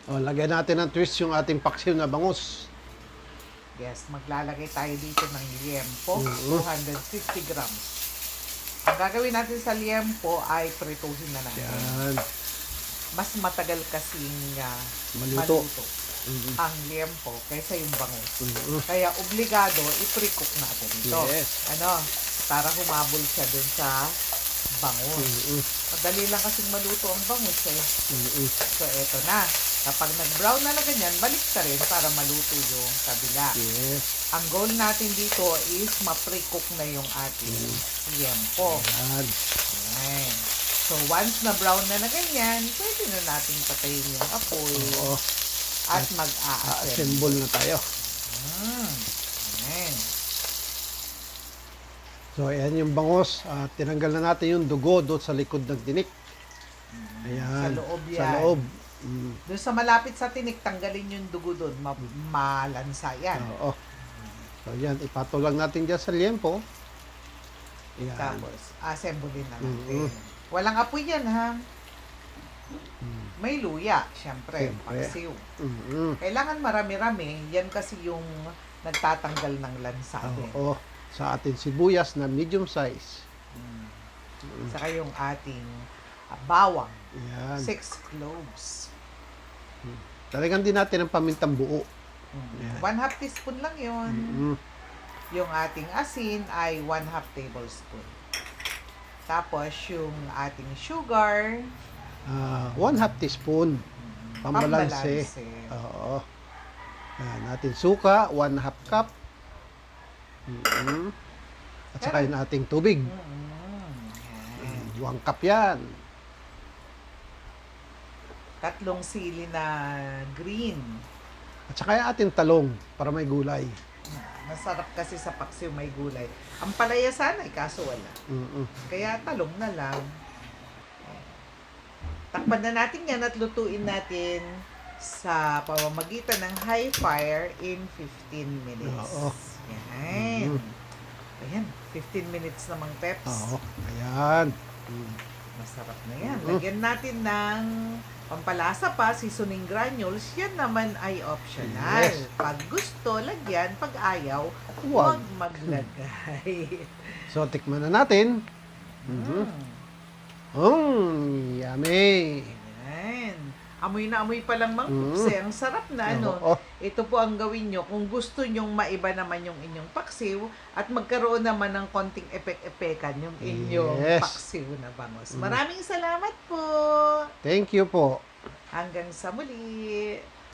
O, lagyan natin ng twist yung ating paksiw na bangus. Yes, maglalagay tayo dito ng liempo, Mhm. 250 grams. Ang gagawin natin sa liempo ay prituhin na natin. Yan. Mas matagal kasing Maluto. maluto Mhm. ang liempo kaysa yung bangus. Mhm. Kaya obligado i-pre-cook natin ito. Yes. Para humabol siya dun sa bangus. Mhm. Madali lang kasing maluto ang bangus eh. Mhm. So, eto na. Kapag nag-brown na ganyan, balik ka rin para maluto yung kabila. Yes. Ang goal natin dito is ma-pre-cook na yung ating liempo. Yan. Ayan. So, once na brown na ganyan, pwede na natin patayin yung apoy Oo. at mag-a-assemble. Assemble na tayo. Ayan. So, ayan yung bangus. Tinanggal na natin yung dugo doon sa likod ng tinik. Ayan. Sa loob yan. Sa loob. Mm. Doon sa malapit sa tinik, tanggalin yung dugo doon. Malansa yan. Oo. So, yan. Ipatol lang natin dyan sa liempo. Ayan. Tapos, assemblein na natin. Mhm. Walang apoy yan, ha? May luya, syempre. Siyempre. Paksiw. Mhm. Kailangan marami-rami. Yan kasi yung nagtatanggal ng lansa din. Oo. Sa ating sibuyas na medium size. Saka yung ating bawang. Ayan. 6 cloves. Talagang din natin ang pamintang buo. Yan. 1/2 teaspoon lang yun. Mhm. Yung ating asin ay 1/2 tablespoon. Tapos yung ating sugar, 1/2 teaspoon. Pambalanse. pambalanse. Oo. Ayan, natin suka, 1/2 cup. Mhm. At saka yung ating tubig. Yan. 1 cup yan. 3 sili na green. At saka yung ating talong para may gulay. Masarap kasi sa paksiw may gulay. Ang palaya sana kaso wala. Mhm. Kaya talong na lang. Takpan na natin yan at lutuin natin sa pamamagitan ng high fire in 15 minutes. Oo. Yan. Ayan, 15 minutes namang peps. Oo. Ayan. Masarap na yan. Lagyan natin ng pampalasa pa, seasoning granules. Yan naman ay optional. Yes. Pag gusto, lagyan. Pag ayaw, Huwag. huwag maglagay. So, tikman na natin. Yummy. Ayan. Amoy na amoy pa lang mangkukse. Ang sarap na Oo. Ito po ang gawin nyo kung gusto nyong maiba naman yung inyong paksiw at magkaroon naman ng konting epek-epekan yung inyong Yes. paksiw na bangos. Maraming salamat po. Thank you po. Hanggang sa muli.